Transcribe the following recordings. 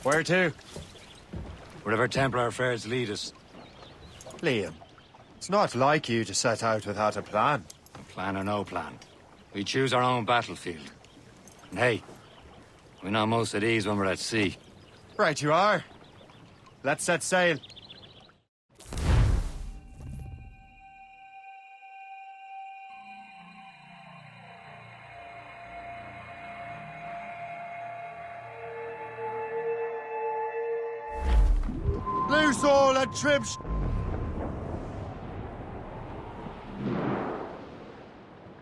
Where to? Wherever Templar affairs lead us. Liam, it's not like you to set out without a plan. Plan or no plan. We choose our own battlefield. And hey, we know most at ease when we're at sea. Right you are. Let's set sail. Loose all and trim.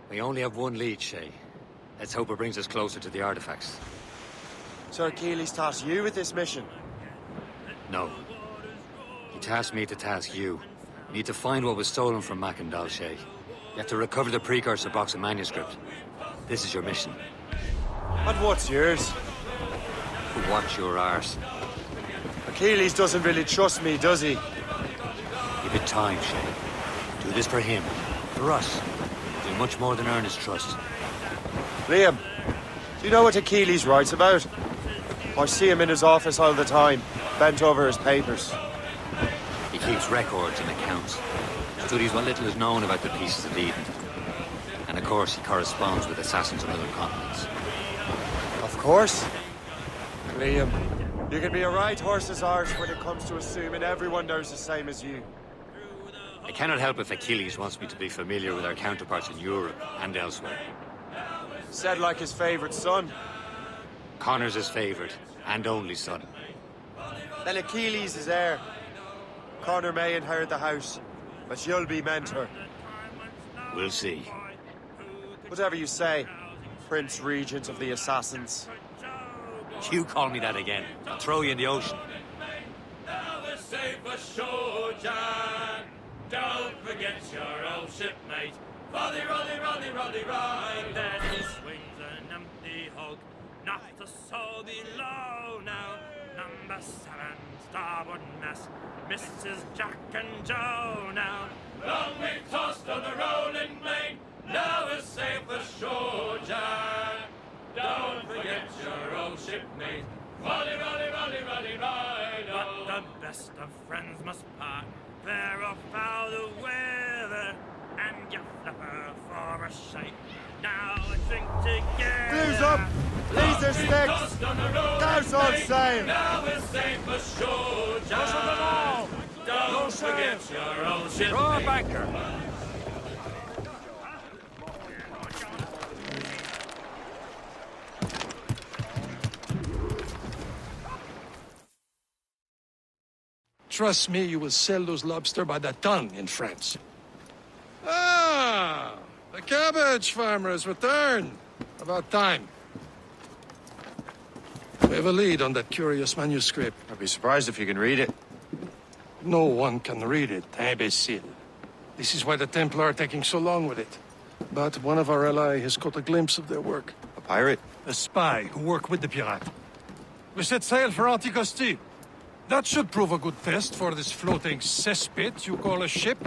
We only have one lead, Shay. Let's hope it brings us closer to the artifacts. Sir Keely's tasked you with this mission. No. He tasked me to task you. You need to find what was stolen from Mackandal, Shay. You have to recover the precursor box of manuscript. This is your mission. And what's yours? Watch your arse. Achilles doesn't really trust me, does he? Give it time, Shay. Do this for him. For us. Do much more than earn his trust. Liam, do you know what Achilles writes about? I see him in his office all the time, bent over his papers. He keeps records and accounts. Studies what little is known about the pieces of Eden. And of course, he corresponds with assassins on other continents. Of course. Liam, you can be a right horse's arse when it comes to assuming everyone knows the same as you. I cannot help if Achilles wants me to be familiar with our counterparts in Europe and elsewhere. Said like his favorite son. Connor's his favorite and only son. Then Achilles is heir. Connor may inherit the house, but you'll be mentor. We'll see. Whatever you say, Prince Regent of the Assassins. You call me that again, I'll throw you in the ocean. Now we're safe ashore, John. Don't forget your old shipmate. Roddy, Roddy, Roddy, Roddy, right. Then he swings an empty hog. Not a soul below now. Number 7, starboard mess. Mrs. Jack and Joe now. Long we've tossed on the rolling main. Now we're safe ashore, John. Don't forget your old shipmate. Roddy, Roddy, Roddy, Roddy, right. But the best of friends must part. Fair or foul the weather. And you flipper for a shake. Now we drink together. Blues up! Laser sticks! Douse on sail! Now we're safe ashore, John. Don't forget your old ship. Draw a banker. Trust me, you will sell those lobster by the ton in France. Ah, the cabbage farmer has returned. About time. We have a lead on that curious manuscript. I'd be surprised if you can read it. No one can read it, imbecile. This is why the Templar are taking so long with it. But one of our allies has caught a glimpse of their work. A pirate? A spy who worked with the pirate. We set sail for Anticosti. That should prove a good test for this floating cesspit you call a ship.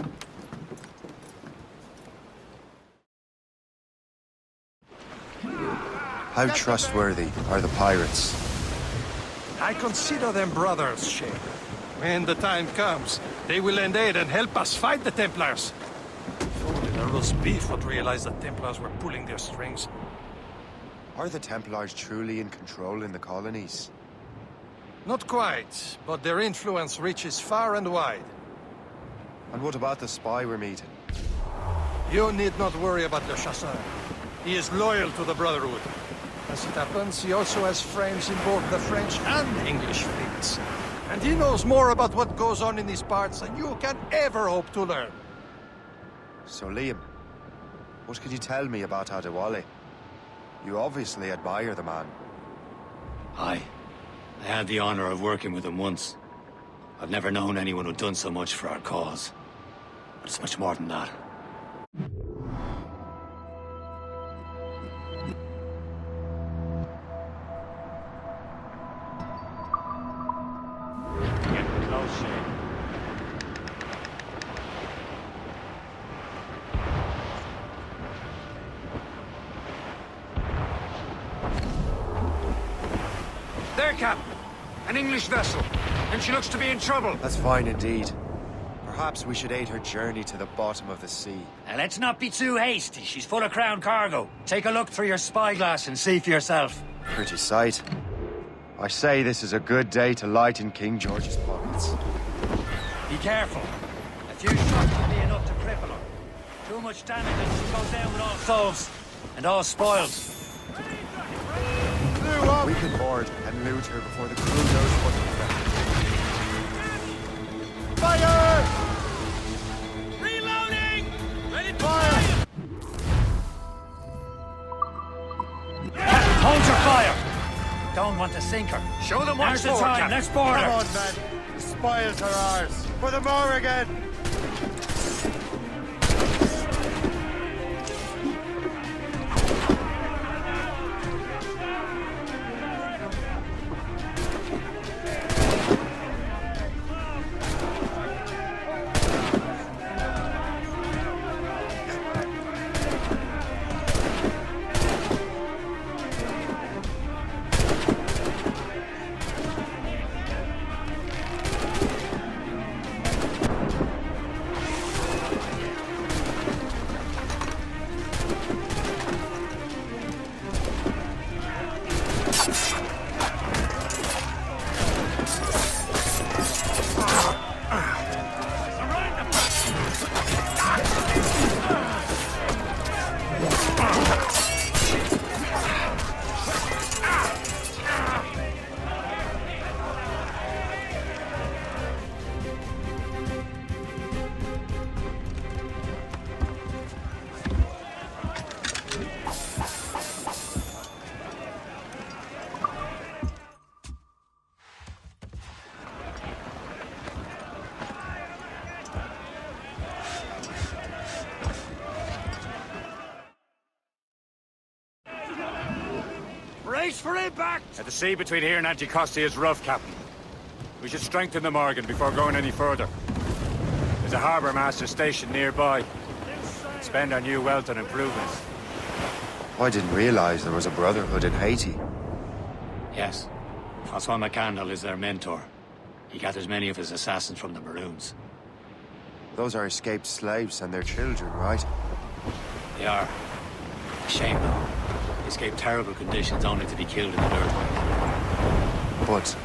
How trustworthy are the pirates? I consider them brothers, Shay. When the time comes, they will lend aid and help us fight the Templars. If only the roast beef would realize the Templars were pulling their strings. Are the Templars truly in control in the colonies? Not quite, but their influence reaches far and wide. And what about the spy we're meeting? You need not worry about Le Chasseur. He is loyal to the Brotherhood. As it happens, he also has friends in both the French and English fleets. And he knows more about what goes on in these parts than you can ever hope to learn. So Liam, what can you tell me about Adewale? You obviously admire the man. Aye. I had the honor of working with him once. I've never known anyone who'd done so much for our cause. But it's much more than that. Get close, Shay. There, Cap. An English vessel. And she looks to be in trouble. That's fine indeed. Perhaps we should aid her journey to the bottom of the sea. Now, let's not be too hasty. She's full of crown cargo. Take a look through your spyglass and see for yourself. Pretty sight. I say this is a good day to lighten King George's pockets. Be careful. A few shots will be enough to cripple her. Too much damage and she goes down with all souls. And all spoiled. We can board and loot her before the crew knows what to do. Fire! Reloading! Ready to Fire! Hold your fire! Don't want to sink her. Show them what's the time. Let's board her. Come on, men. The spoils are ours. For the Morrigan! Race for impact! The sea between here and Anticosti is rough, Captain. We should strengthen the Morgan before going any further. There's a harbour master stationed nearby. Spend our new wealth on improvements. I didn't realize there was a brotherhood in Haiti. Yes. Francois McCandle is their mentor. He gathers many of his assassins from the Maroons. Those are escaped slaves and their children, right? They are. A shame, though. They escaped terrible conditions only to be killed in an earthquake. But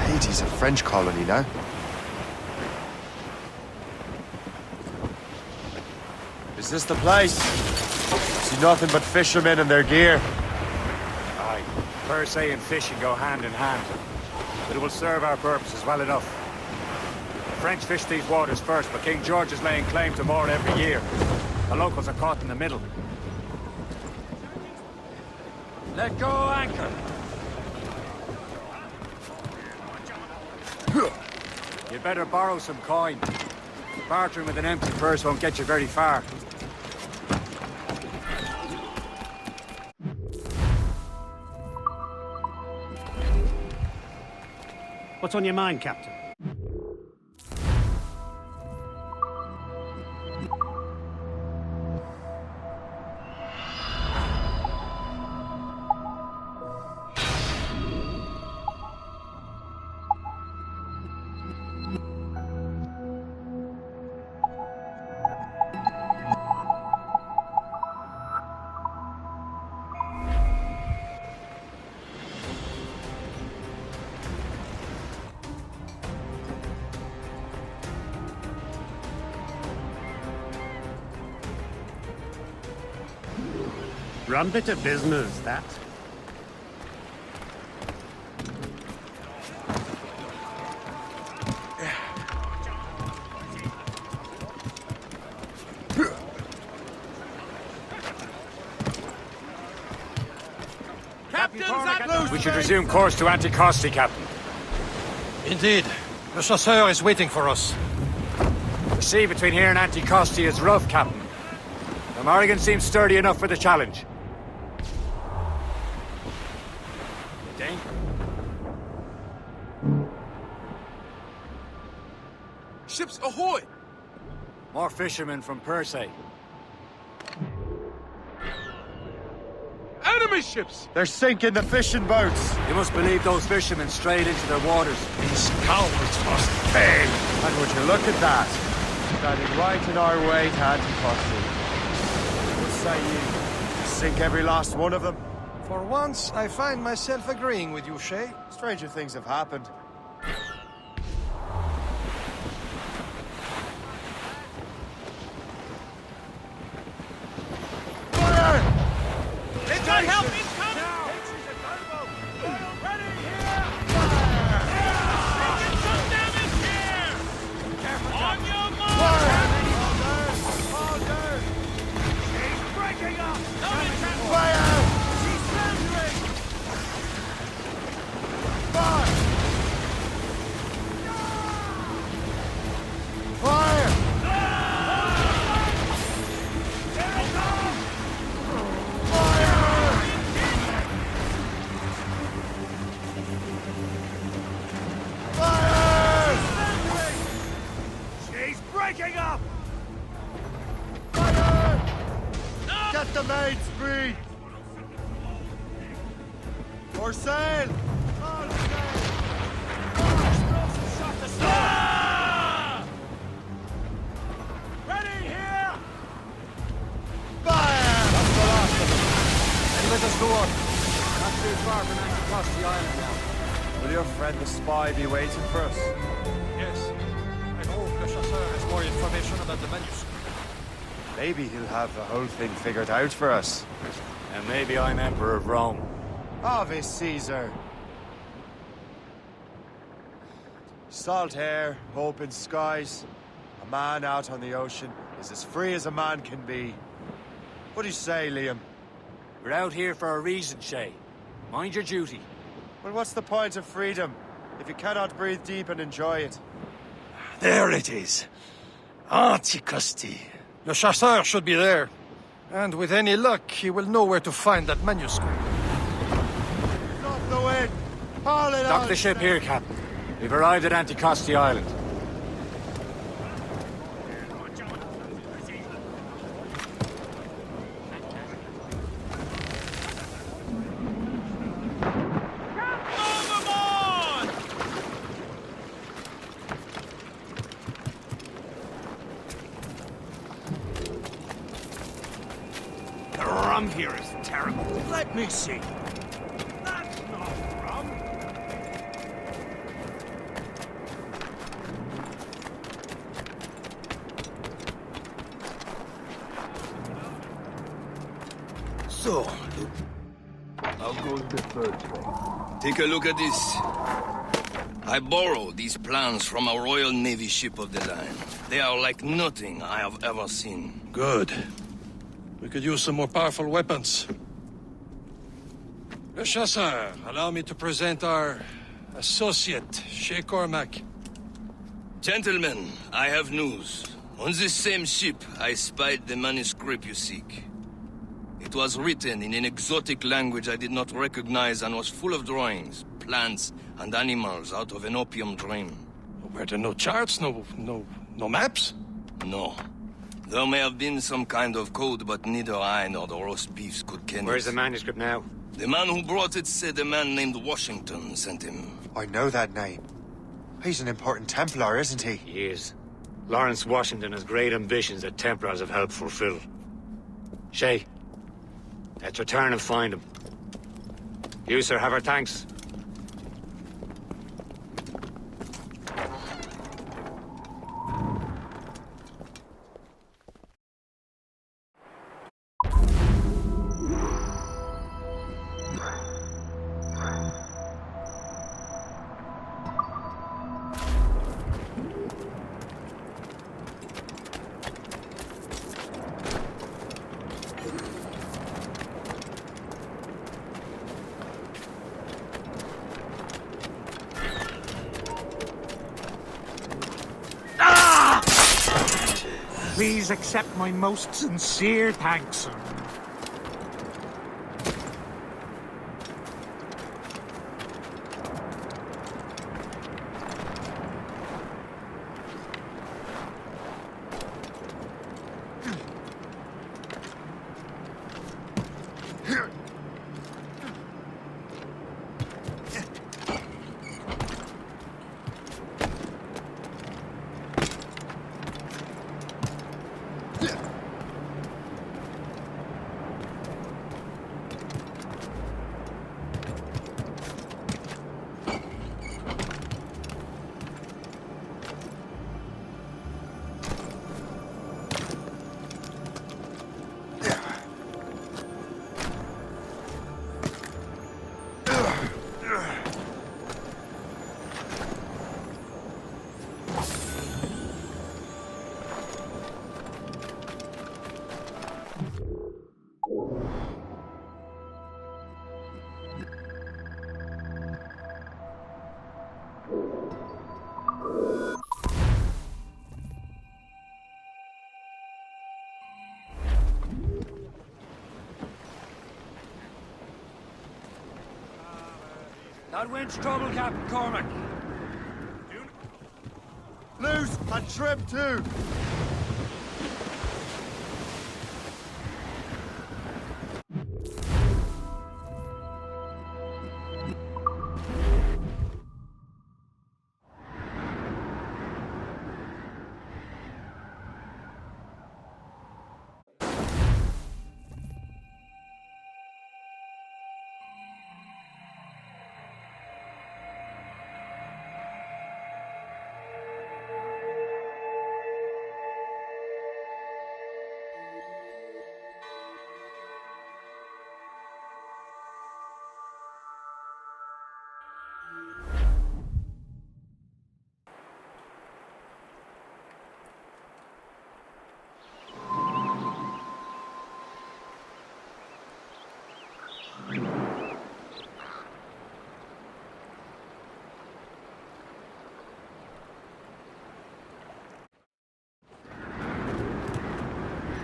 Haiti's a French colony now. Is this the place? See nothing but fishermen and their gear. Aye. Per se and fishing go hand in hand. But it will serve our purposes well enough. The French fish these waters first, but King George is laying claim to more every year. The locals are caught in the middle. Let go anchor! You'd better borrow some coin. Bartering with an empty purse won't get you very far. What's on your mind, Captain? Rum bit of business, that. We should resume course to Anticosti, Captain. Indeed. The chasseur is waiting for us. The sea between here and Anticosti is rough, Captain. The Morrigan seems sturdy enough for the challenge. Dane? Ships ahoy! More fishermen from Persay. Enemy! Enemy ships! They're sinking the fishing boats. You must believe those fishermen strayed into their waters. These cowards must pay! And would you look at that? Standing right in our way to Anticosti. What say you? Sink every last one of them? For once, I find myself agreeing with you, Shay. Stranger things have happened. Fire! God help! It's coming! Ready here! Taking some damage here! On your mark! She's breaking up! Fire! She's surrendering! Fire! Fire! She's breaking up! Get the mains free! For sail! All sail! Ah! Ready here! Fire! That's the last of them. Then let us go on. Not too far from Anticosti Island now. Will your friend the spy be waiting for us? Yes. I hope Le Chasseur has more information about the manuscript. Maybe he'll have the whole thing figured out for us. And maybe I'm Emperor of Rome. Ave Caesar! Salt air, open skies. A man out on the ocean is as free as a man can be. What do you say, Liam? We're out here for a reason, Shay. Mind your duty. Well, what's the point of freedom if you cannot breathe deep and enjoy it? There it is. Anticosti. Le Chasseur should be there. And with any luck, he will know where to find that manuscript. Stop the wind! Haul it Dock on, the ship Shay. here, Captain. We've arrived at Anticosti Island. Overboard! The rum here is terrible. Let me see. That's not rum. So, how goes the first one? Take a look at this. I borrowed these plans from a Royal Navy ship of the line. They are like nothing I have ever seen. Good. We could use some more powerful weapons. Le Chasseur, allow me to present our associate, Shay Cormac. Gentlemen, I have news. On this same ship, I spied the manuscript you seek. It was written in an exotic language I did not recognize and was full of drawings, plants, and animals out of an opium dream. Were there no charts, no maps? No. There may have been some kind of code, but neither I nor the roast beefs could ken Where's the it. manuscript now? The man who brought it said a man named Washington sent him. I know that name. He's an important Templar, isn't he? He is. Lawrence Washington has great ambitions that Templars have helped fulfill. Shay, let's return and find him. You, sir, have our thanks. Please accept my most sincere thanks, sir. That wind's trouble, Captain Cormac. Loose and trim too.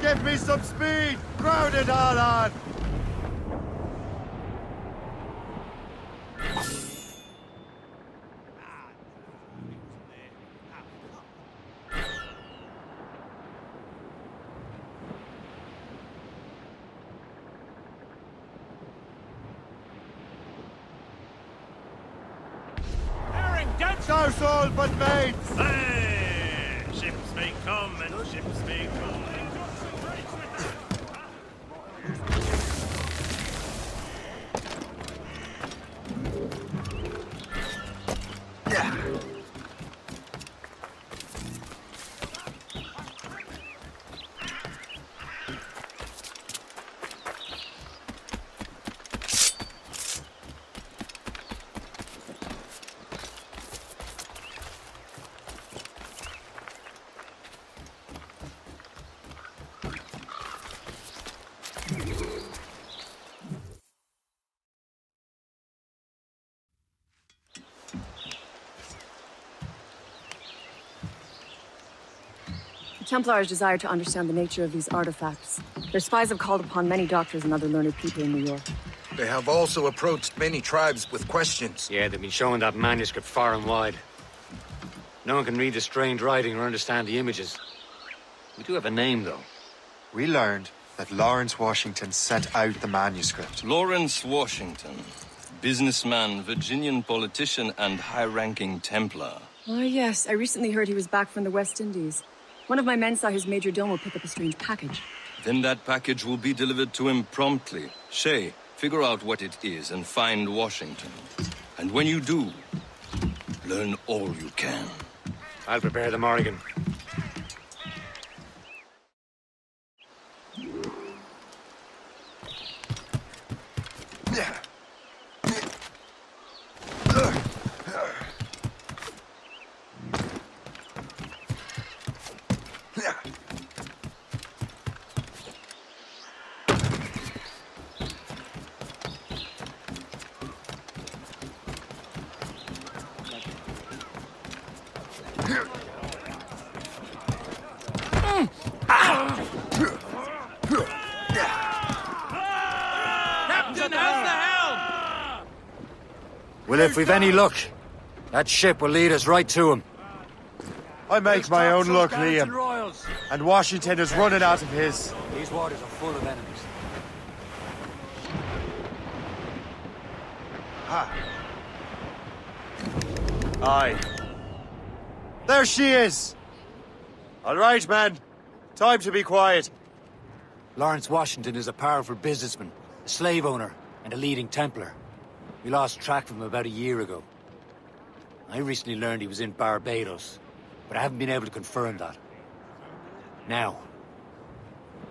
Give me some speed! Crowd it all on! Souse all but mates! Hey! Ships may come and ships may go. The Templars desire to understand the nature of these artifacts. Their spies have called upon many doctors and other learned people in New York. They have also approached many tribes with questions. Yeah, they've been showing that manuscript far and wide. No one can read the strange writing or understand the images. We do have a name, though. We learned that Lawrence Washington sent out the manuscript. Lawrence Washington. Businessman, Virginian politician, and high-ranking Templar. Ah, yes. I recently heard he was back from the West Indies. One of my men saw his major domo pick up a strange package. Then that package will be delivered to him promptly. Shay, figure out what it is and find Washington. And when you do, learn all you can. I'll prepare the Morrigan. Well, if we've any luck, that ship will lead us right to him. I make my own luck, Liam. And Washington is running out of his. These waters are full of enemies. Aye. There she is! All right, man. Time to be quiet. Lawrence Washington is a powerful businessman, a slave owner, and a leading Templar. We lost track of him about a year ago. I recently learned he was in Barbados, but I haven't been able to confirm that. Now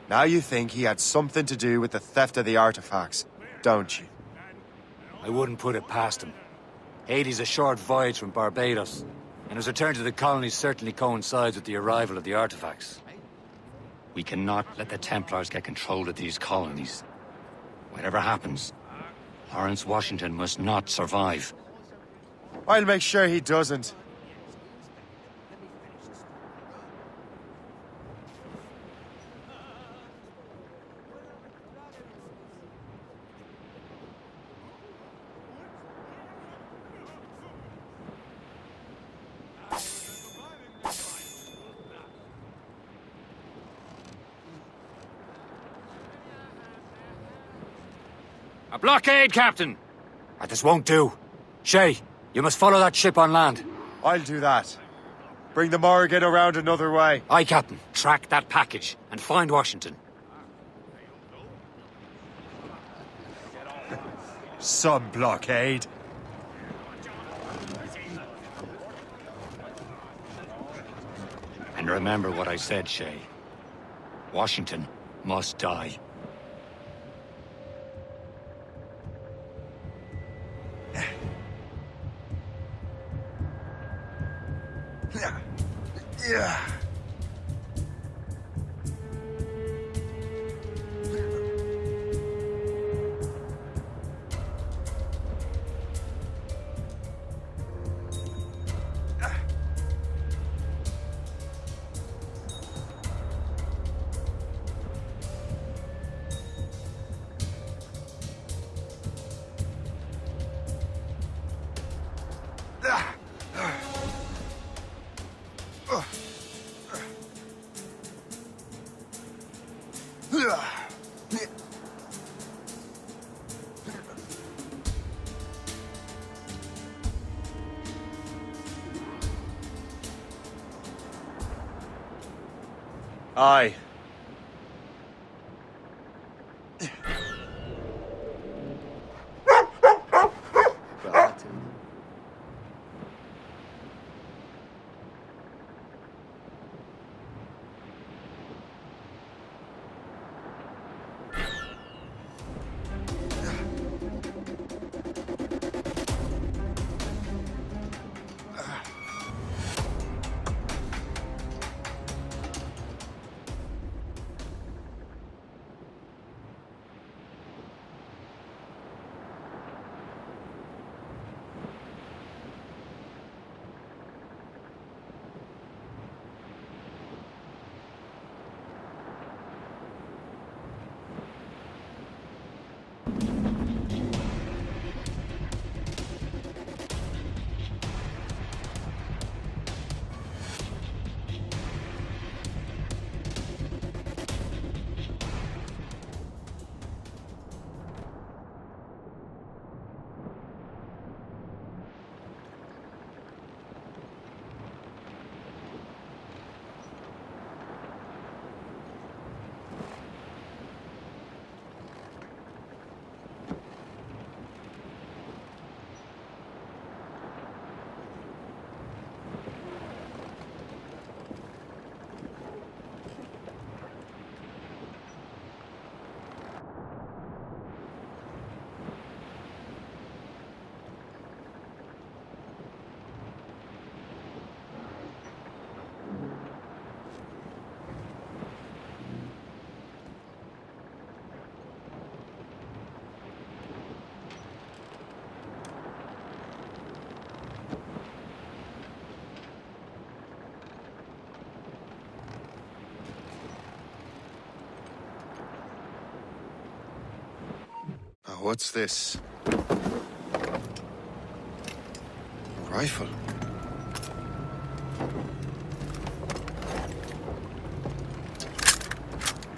You think he had something to do with the theft of the artifacts, don't you? I wouldn't put it past him. Haiti's a short voyage from Barbados, and his return to the colonies certainly coincides with the arrival of the artifacts. We cannot let the Templars get control of these colonies. Whatever happens, Lawrence Washington must not survive. I'll make sure he doesn't. A blockade, Captain! This won't do. Shay, you must follow that ship on land. I'll do that. Bring the Morrigan around another way. Aye, Captain. Track that package and find Washington. Some blockade. And remember what I said, Shay. Washington must die. Yeah. Aye. What's this? A rifle.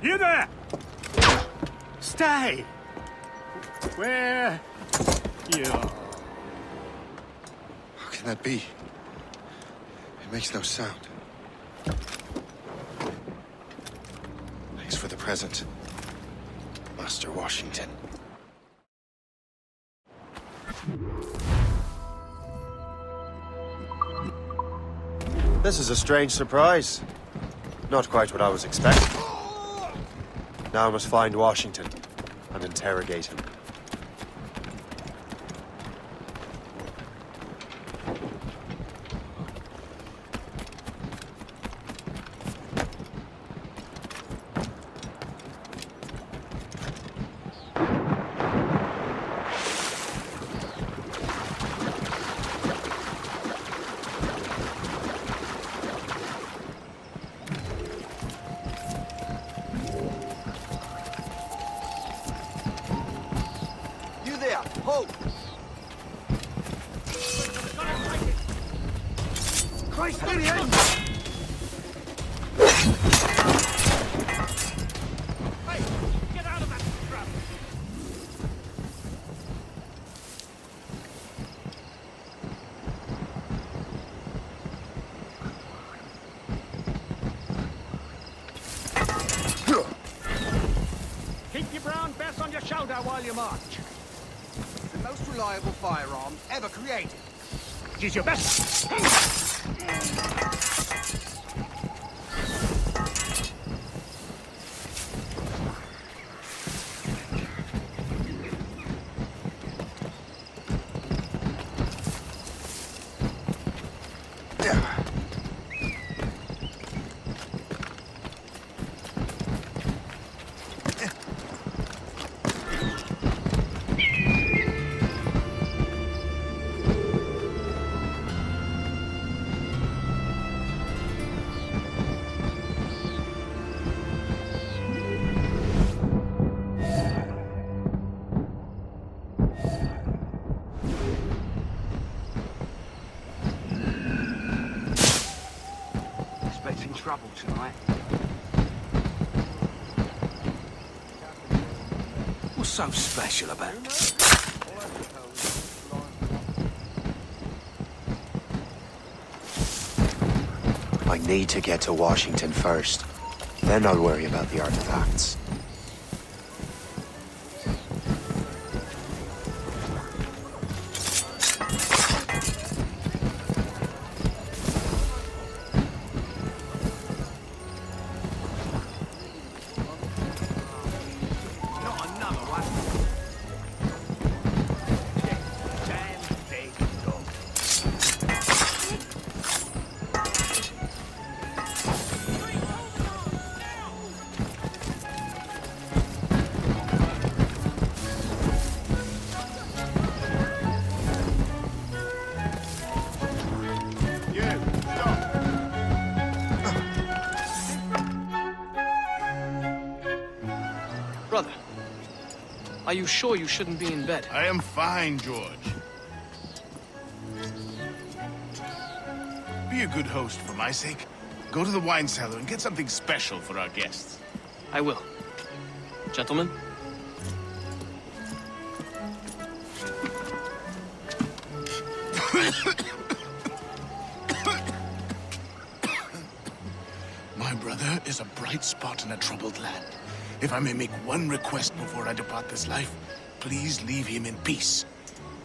You there! Stay! Where you are. How can that be? It makes no sound. Thanks for the present, Master Washington. This is a strange surprise. Not quite what I was expecting. Now I must find Washington and interrogate him. Ho! Christ, let me in! Hey, get out of that trap! while you march. The most reliable firearm ever created. Use your best. Expecting trouble tonight. What's so special about it? I need to get to Washington first. Then I'll worry about the artifacts. Brother, are you sure you shouldn't be in bed? I am fine, George. Be a good host for my sake. Go to the wine cellar and get something special for our guests. I will. Gentlemen? My brother is a bright spot in a troubled land. If I may make one request before I depart this life, please leave him in peace.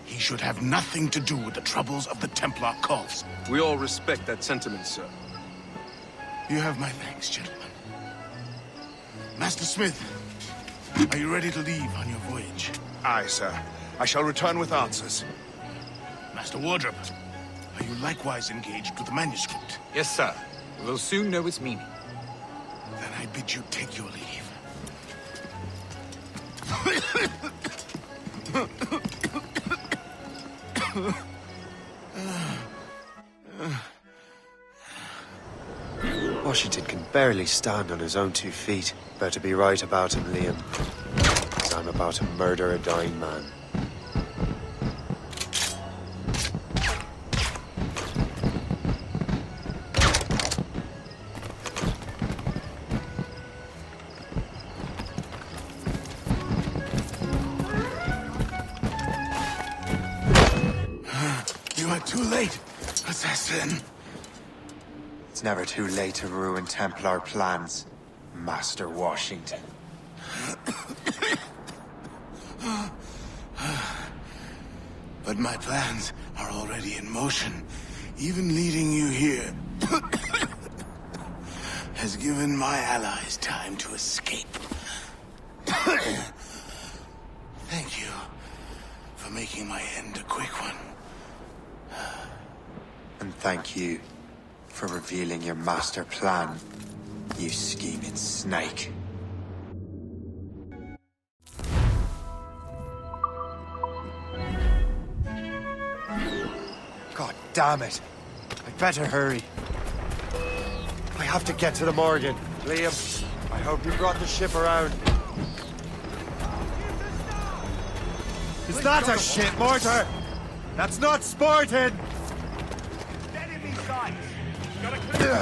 He should have nothing to do with the troubles of the Templar cause. We all respect that sentiment, sir. You have my thanks, gentlemen. Master Smith, are you ready to leave on your voyage? Aye, sir. I shall return with answers. Master Wardrop, are you likewise engaged with the manuscript? Yes, sir. We'll soon know its meaning. Then I bid you take your leave. Washington can barely stand on his own 2 feet. Better be right about him, Liam. 'Cause I'm about to murder a dying man. You are too late, assassin. It's never too late to ruin Templar plans, Master Washington. But my plans are already in motion. Even leading you here has given my allies time to escape. Thank you for making my end a quick one. And thank you for revealing your master plan, you scheming snake. God damn it! I'd better hurry. I have to get to the Morgan. Liam, I hope you brought the ship around. It's not a ship, Mortar! That's not sporting! Enemy sights. Gotta clear.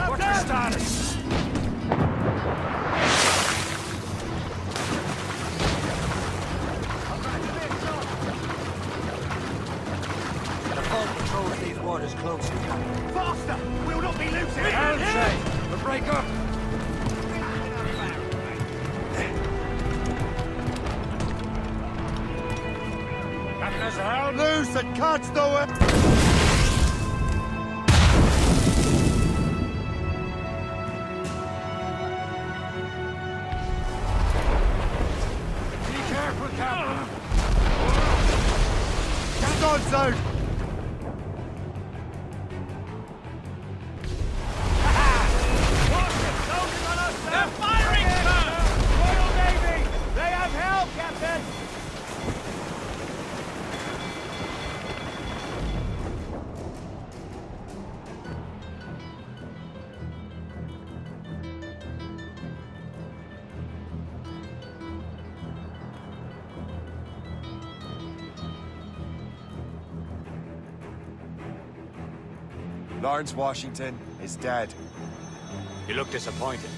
What's your status? mouse and cat's the way! Guns out! They're firing, sir! Royal Navy! They have help, Captain! Lawrence Washington is dead. You look disappointed.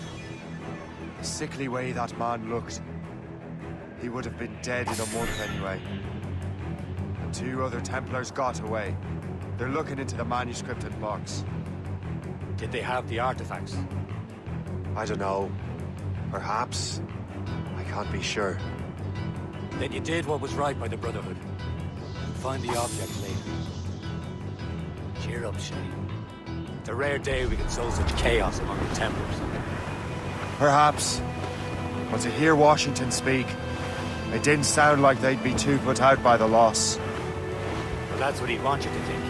The sickly way that man looked. He would have been dead in a month anyway. The 2 other Templars got away. They're looking into the manuscript and box. Did they have the artifacts? I don't know. Perhaps. I can't be sure. Then you did what was right by the Brotherhood. You'll find the object later. Cheer up, Shay. It's a rare day we can sow such chaos among the Templars. Perhaps. But to hear Washington speak, it didn't sound like they'd be too put out by the loss. Well, that's what he'd want you to think.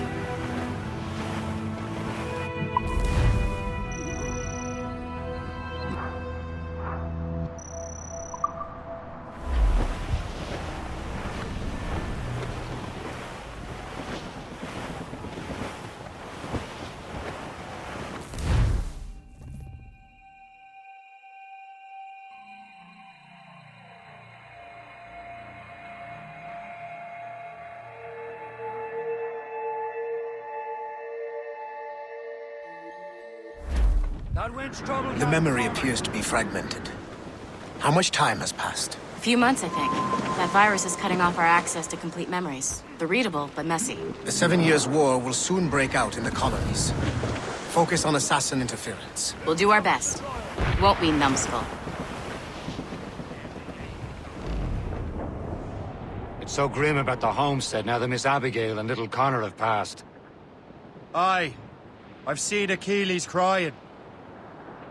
The memory appears to be fragmented. How much time has passed? A few months, I think. That virus is cutting off our access to complete memories. They're readable, but messy. The 7 Years' War will soon break out in the colonies. Focus on assassin interference. We'll do our best. Won't we, numbskull? It's so grim about the homestead now that Miss Abigail and little Connor have passed. Aye. I've seen Achilles crying.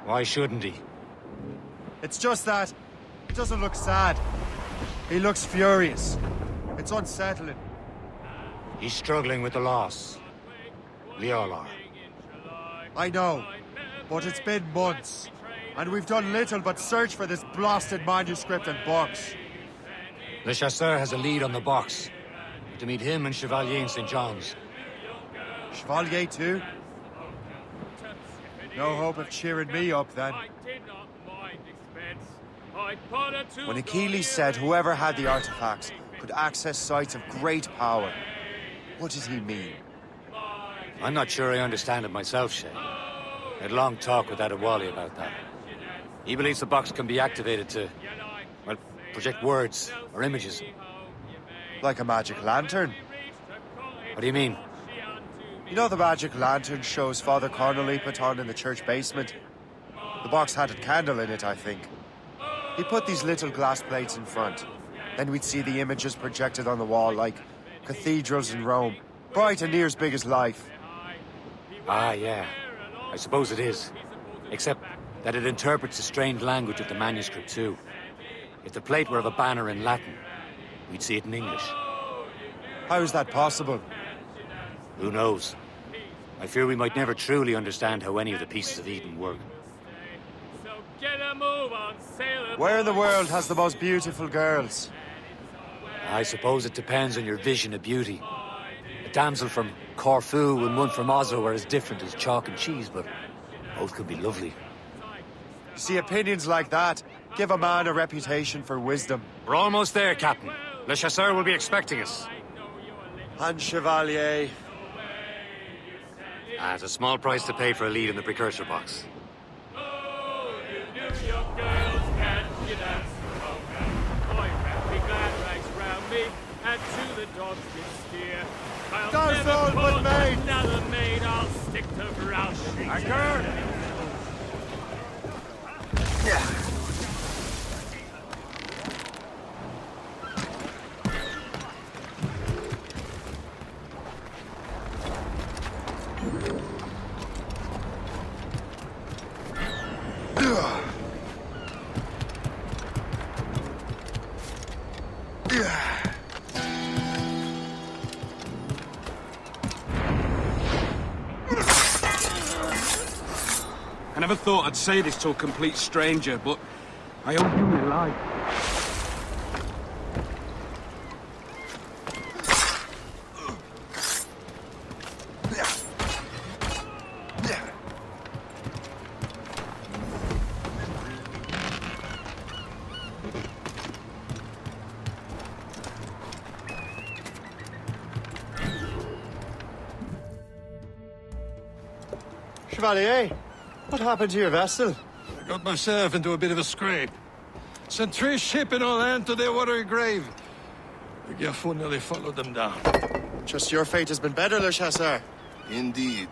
Why shouldn't he? It's just that he doesn't look sad. He looks furious. It's unsettling. He's struggling with the loss. We all are. I know, but it's been months, and we've done little but search for this blasted manuscript and box. Le Chasseur has a lead on the box. To meet him and Chevalier in St. John's. Chevalier too? No hope of cheering me up, then. When Achilles said whoever had the artifacts could access sites of great power, what did he mean? I'm not sure I understand it myself, Shay. I had a long talk with Adewale about that. He believes the box can be activated to, well, project words or images. Like a magic lantern? What do you mean? You know the magic lantern shows Father Connolly put on in the church basement? The box had a candle in it, I think. He put these little glass plates in front. Then we'd see the images projected on the wall like cathedrals in Rome. Bright and near as big as life. Ah, yeah. I suppose it is. Except that it interprets the strange language of the manuscript, too. If the plate were of a banner in Latin, we'd see it in English. How is that possible? Who knows? I fear we might never truly understand how any of the pieces of Eden work. Where in the world has the most beautiful girls? I suppose it depends on your vision of beauty. A damsel from Corfu and one from Oslo are as different as chalk and cheese, but both could be lovely. You see, opinions like that give a man a reputation for wisdom. We're almost there, Captain. Le Chasseur will be expecting us. And Chevalier. It's a small price to pay for a lead in the precursor box. Oh, you New York girls, can you dance the polka? Boy, wrap me glad rags round me, and to the dogs we steer. I'll That's never all but put made. another maid, I'll stick to Grouchy. Anchor! I never thought I'd say this to a complete stranger, but I owe you my life. Chevalier, what happened to your vessel? I got myself into a bit of a scrape. Sent 3 ships in on land to their watery grave. The Gerfaut nearly followed them down. Just your fate has been better, Le Chasseur. Indeed.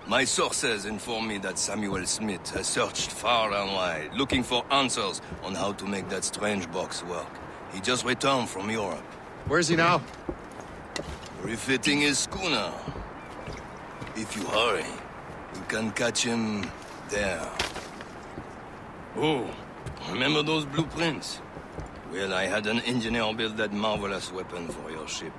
My sources inform me that Samuel Smith has searched far and wide, looking for answers on how to make that strange box work. He just returned from Europe. Where's he now? Refitting his schooner. If you hurry, you can catch him there. Oh, remember those blueprints? Well, I had an engineer build that marvelous weapon for your ship.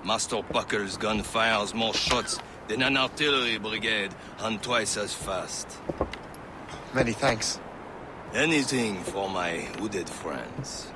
Master Puckle's gun fires more shots than an artillery brigade, and twice as fast. Many thanks. Anything for my wounded friends.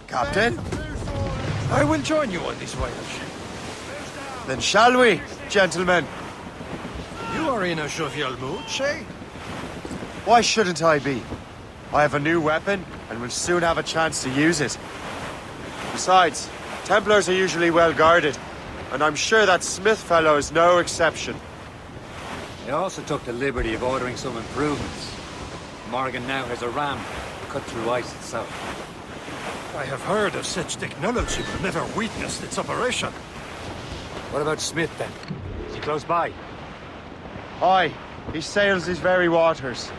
Captain? I will join you on this voyage. Then shall we, gentlemen? You are in a jovial mood, Shay? Why shouldn't I be? I have a new weapon, and will soon have a chance to use it. Besides, Templars are usually well guarded, and I'm sure that Smith fellow is no exception. I also took the liberty of ordering some improvements. Morgan now has a ram cut through ice itself. I have heard of such technology, but never witnessed its operation. What about Smith, then? Is he close by? Aye, he sails these very waters,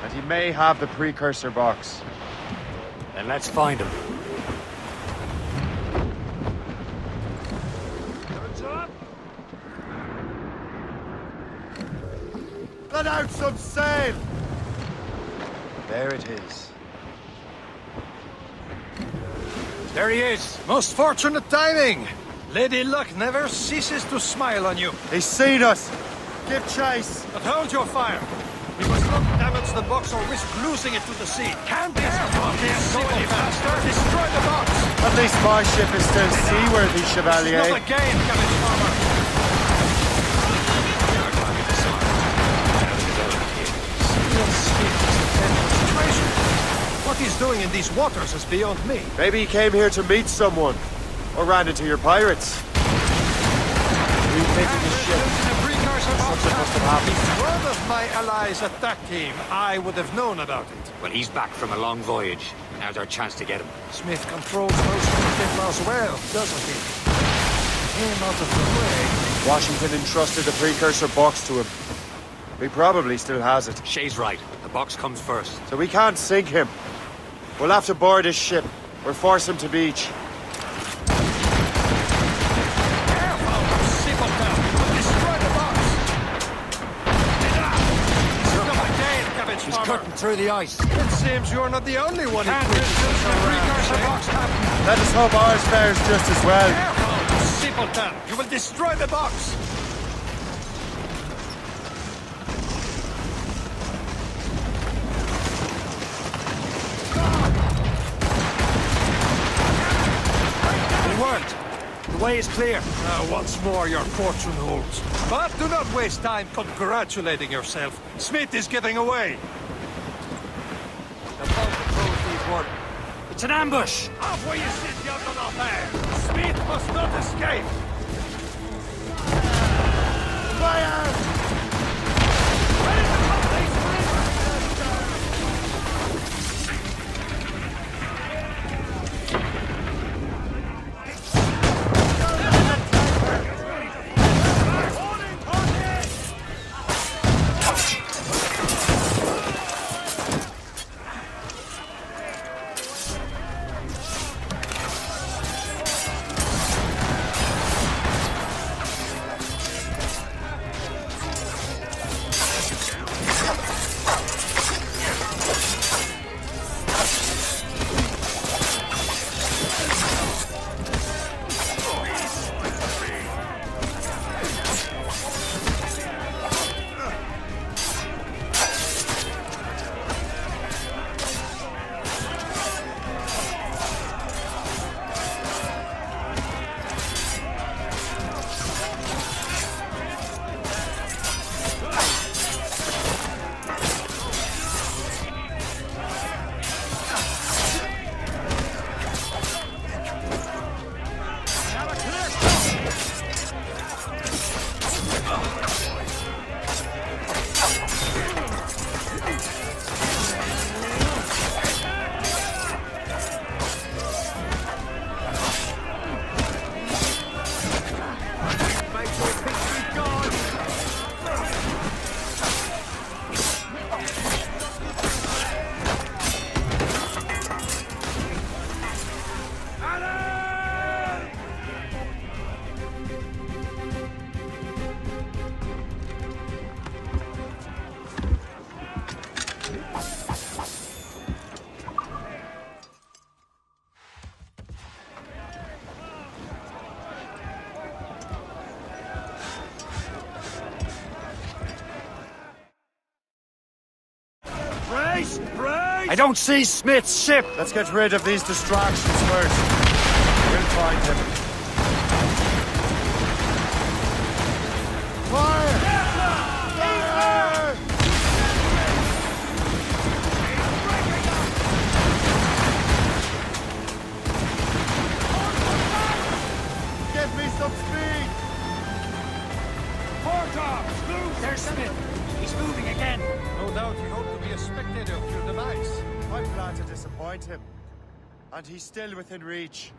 and he may have the precursor box. Then let's find him. Let out some sail! There it is. There he is! Most fortunate timing! Lady Luck never ceases to smile on you. He's seen us! Give chase! But hold your fire! We must not damage the box or risk losing it to the sea. Can't this box go any faster? Destroy the box! At least my ship is still seaworthy, Chevalier. Not again, Cabbage Farmer! What he's doing in these waters is beyond me. Maybe he came here to meet someone. Or ran into your pirates. Retaking his ship. Something must have happened. If one of my allies attacked him, I would have known about it. Well, he's back from a long voyage. Now's our chance to get him. Smith controls most of the Templars well, doesn't he? Him out of the way. Washington entrusted the precursor box to him. He probably still has it. Shay's right. The box comes first. So we can't sink him. We'll have to board his ship, or force him to beach. He's cutting through the ice. It seems you're not the only one equipped with such a precursor box, Captain. Let us hope ours fares just as well. Careful, simpleton! You will destroy the box! It worked. The way is clear. Now, once more, your fortune holds. But do not waste time congratulating yourself. Smith is getting away. The boat controls these waters. It's an ambush! Off where you sit, young on affair! Smith must not escape! Fire! I don't see Smith's ship! Let's get rid of these distractions first. We'll find him. Fire! Fire! Give me some speed! There's Smith. He's moving again. No doubt you hope to be a spectator of your demise. I'm glad to disappoint him. And he's still within reach.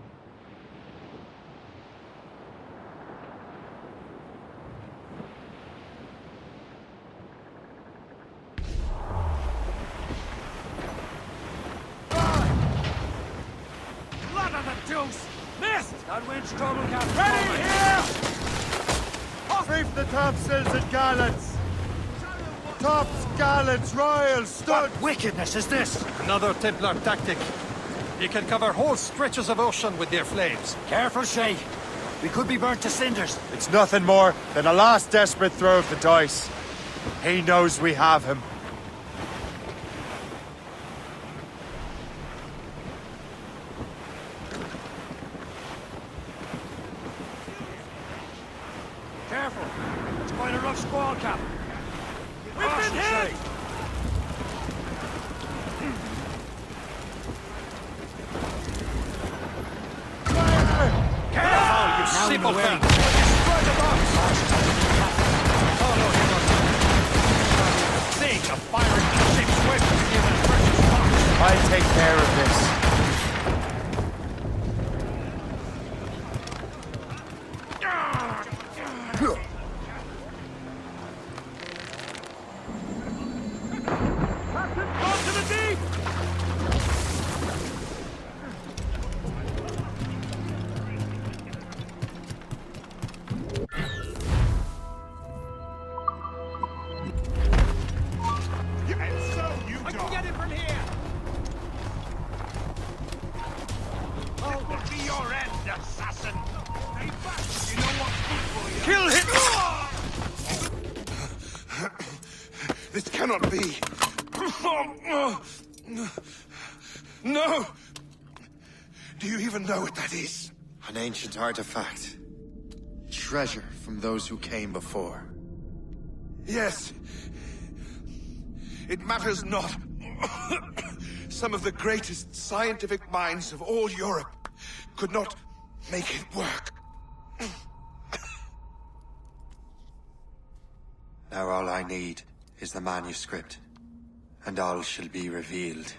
Blood on the deuce! Missed! That wind's trouble, Captain. Ready here! Reef the topsails and gallants! Tops, gallants, royals, stud! What wickedness is this? Another Templar tactic. You can cover whole stretches of ocean with their flames. Careful, Shay. We could be burnt to cinders. It's nothing more than a last desperate throw of the dice. He knows we have him. Careful. It's quite a rough squall, Cap. We've been hit! Careful, you simpleton! Destroy the box! Follow him on. Think of firing the ship's weapons given a precious box. I'll take care of this. I can get it from here! That will be your end, assassin! Stay back! You know what's good for you? Kill him! This cannot be. No! Do you even know what that is? An ancient artifact. Treasure from those who came before. Yes. It matters not. Some of the greatest scientific minds of all Europe could not make it work. Now all I need is the manuscript, and all shall be revealed.